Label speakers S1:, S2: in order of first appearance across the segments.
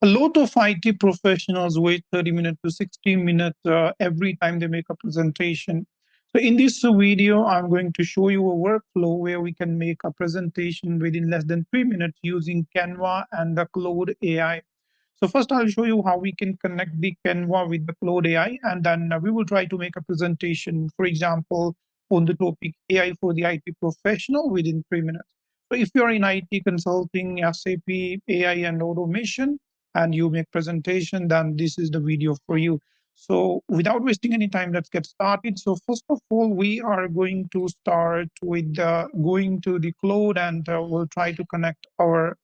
S1: A lot of IT professionals wait 30 minutes to 60 minutes every time they make a presentation. So in this video, I'm going to show you a workflow where we can make a presentation within less than 3 minutes using Canva and the Claude AI. So first I'll show you how we can connect the Canva with the Claude AI, and then we will try to make a presentation, for example, on the topic AI for the IT professional within 3 minutes. So if you're in IT consulting, SAP, AI and automation, and you make presentation, then this is the video for you. So without wasting any time, let's get started. So first of all, we are going to start with going to the Claude, and we'll try to connect our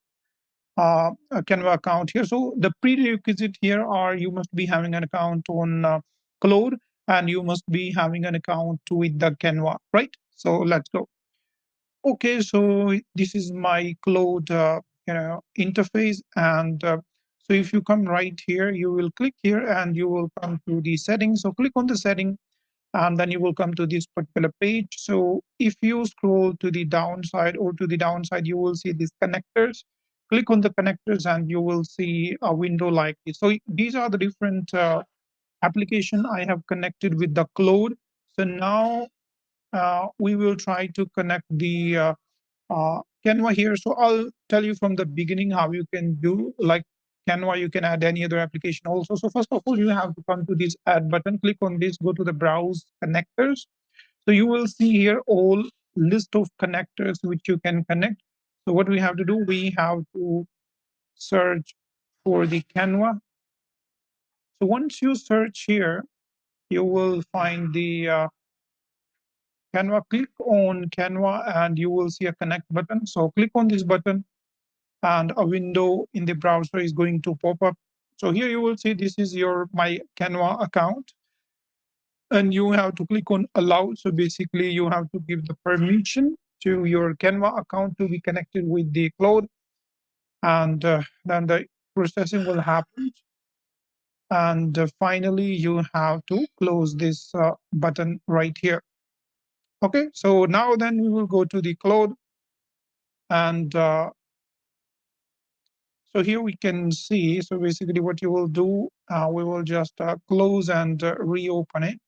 S1: Canva account here. So the prerequisite here are you must be having an account on Claude, and you must be having an account with the Canva, right? So let's go. Okay, so this is my Claude interface, and so if you come right here, you will click here and you will come to the settings. So click on the setting, and then you will come to this particular page. So if you scroll to the downside or to the downside, you will see these connectors. Click on the connectors and you will see a window like this. So these are the different application I have connected with the Claude. So now we will try to connect the Canva here. So I'll tell you from the beginning how you can do. Like Canva, you can add any other application also. So first of all, you have to come to this add button, click on this, go to the browse connectors. So you will see here all list of connectors which you can connect. So what we have to do, we have to search for the Canva. So once you search here, you will find the Canva. Click on Canva and you will see a connect button. So click on this button and a window in the browser is going to pop up. So here you will see this is your my Canva account, and you have to click on allow. So basically you have to give the permission to your Canva account to be connected with the cloud, and then the processing will happen. And finally you have to close this button right here. Okay, so now then we will go to the cloud, and so here we can see, so basically what you will do, we will just close and reopen it.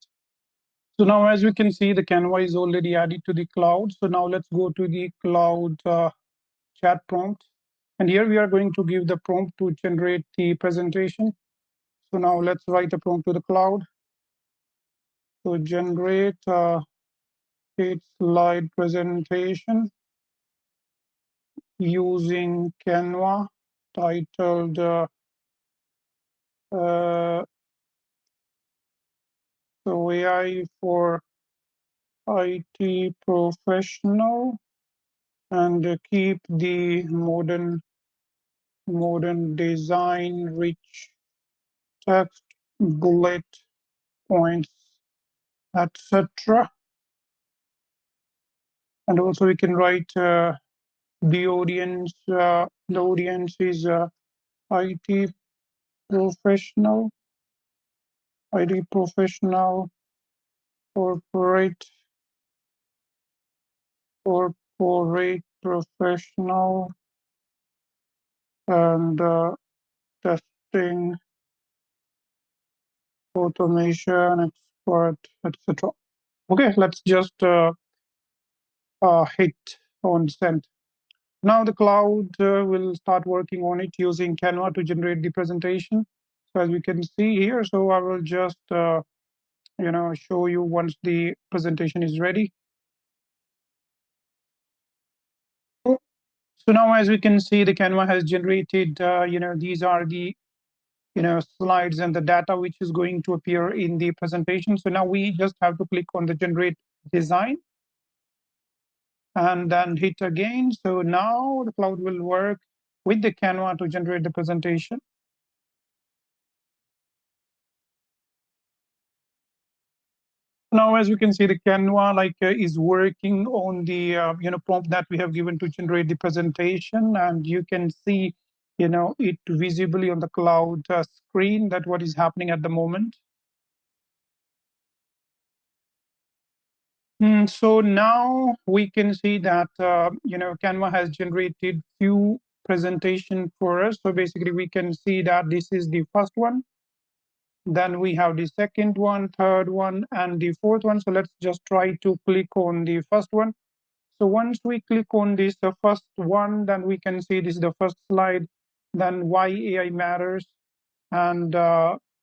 S1: So now as we can see, the Canva is already added to the cloud. So now let's go to the cloud chat prompt. And here we are going to give the prompt to generate the presentation. So now let's write a prompt to the cloud. So generate its slide presentation using Canva titled so AI for IT professional, and keep the modern design, rich text, bullet points, etc. And also we can write the audience. The audience is IT professional, corporate, professional, and testing, automation expert, etc. Okay, let's just hit on send. Now the cloud will start working on it using Canva to generate the presentation. So as we can see here, so I will just show you once the presentation is ready. So now as we can see, the Canva has generated, these are the slides and the data which is going to appear in the presentation. So now we just have to click on the generate design and then hit again. So now the cloud will work with the Canva to generate the presentation. Now, as you can see, the Canva is working on the prompt that we have given to generate the presentation, and you can see it visibly on the cloud screen that what is happening at the moment. So now we can see that Canva has generated few presentation for us. So basically we can see that this is the first one, then we have the second one, third one, and the fourth one. So let's just try to click on the first one. So once we click on this, the first one, then we can see this is the first slide, then why AI matters, and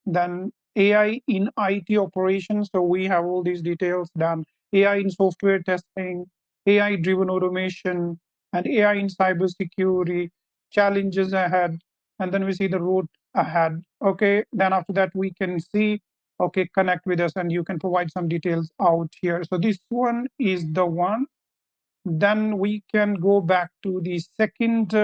S1: then AI in IT operations. So we have all these details, then AI in software testing, AI-driven automation, and AI in cybersecurity, challenges ahead, and then we see the road ahead. Okay, then after that we can see, okay, connect with us, and you can provide some details out here. So this one is the one. Then we can go back to the second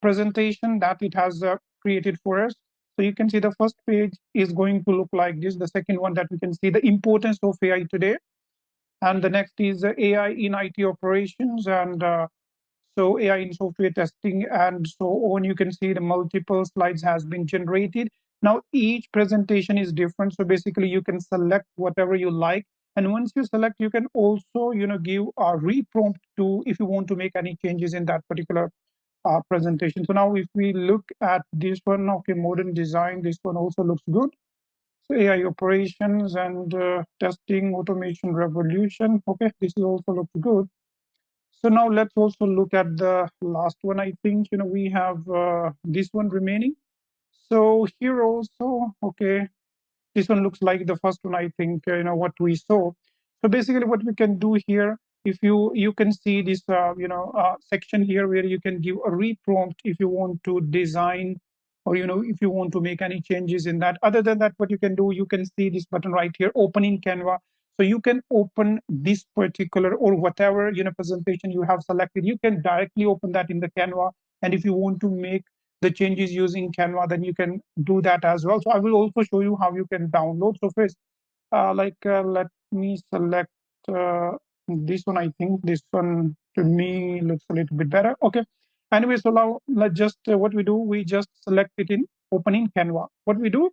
S1: presentation that it has created for us. So you can see the first page is going to look like this. The second one that we can see the importance of AI today. And the next is AI in IT operations, and so AI in software testing, and so on. You can see the multiple slides has been generated. Now each presentation is different. So basically you can select whatever you like. And once you select, you can also, give a reprompt to if you want to make any changes in that particular presentation. So now if we look at this one, okay, modern design, this one also looks good. So AI operations and testing automation revolution. Okay, this is also looks good. So now let's also look at the last one. I think, we have this one remaining. So here also, okay, this one looks like the first one. I think, what we saw. So basically what we can do here, if you can see this section here where you can give a reprompt if you want to design, or if you want to make any changes in that. Other than that, what you can do, you can see this button right here, open in Canva. So you can open this particular or whatever presentation you have selected, you can directly open that in the Canva. And if you want to make the changes using Canva, then you can do that as well. So I will also show you how you can download. So first, let me select this one. I think this one to me looks a little bit better. Okay. Anyway, so now let's just what we do, we just select it in open in Canva. What we do,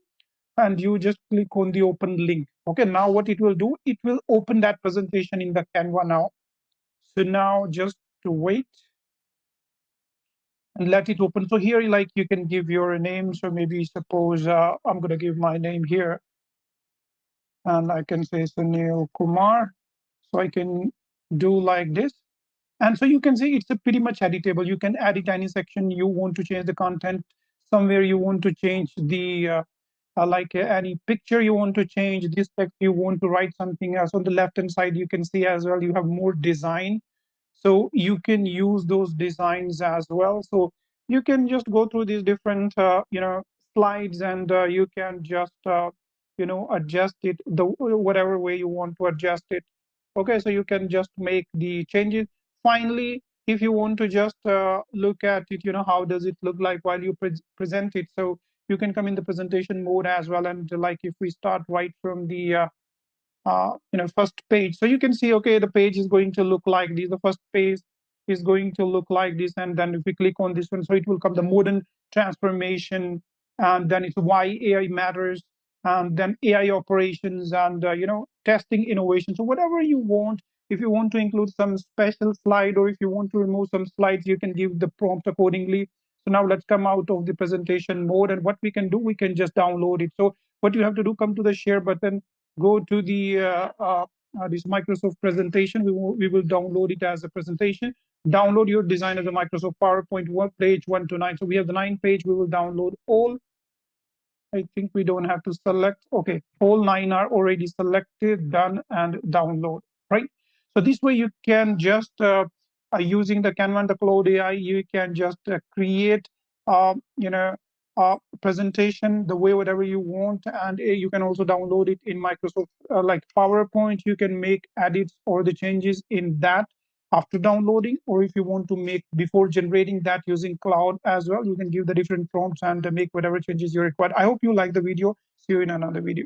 S1: and you just click on the open link. Okay. Now what it will do, it will open that presentation in the Canva now. So now just to wait and let it open. So here, like, you can give your name. So maybe suppose I'm going to give my name here, and I can say Sunil Kumar. So I can do like this. And so you can see it's a pretty much editable. You can edit any section you want to change the content. Somewhere you want to change the any picture you want to change, this text you want to write something else. On the left hand side, you can see as well, you have more design. So you can use those designs as well. So you can just go through these different slides, and you can just adjust it the whatever way you want to adjust it. Okay, so you can just make the changes. Finally, if you want to just look at it, how does it look like while you present it, so you can come in the presentation mode as well. And like if we start right from the first page, so you can see, okay, the page is going to look like this. The first page is going to look like this, and then if we click on this one, so it will come the modern transformation, and then it's why AI matters, and then AI operations, and testing innovation. So whatever you want, if you want to include some special slide, or if you want to remove some slides, you can give the prompt accordingly. So now let's come out of the presentation mode, and what we can do, we can just download it. So what you have to do, come to the share button, go to the this Microsoft presentation. We will download it as a presentation. Download your design as a Microsoft PowerPoint page 1 to 9. So we have the 9 page. We will download all. I think we don't have to select. Okay, all 9 are already selected, done, and download, right? So this way you can just, using the Canva and the Claude AI, you can just create, presentation the way whatever you want, and you can also download it in Microsoft like PowerPoint. You can make edits or the changes in that after downloading, or if you want to make before generating that using Cloud as well, you can give the different prompts and make whatever changes you require. I hope you like the video. See you in another video.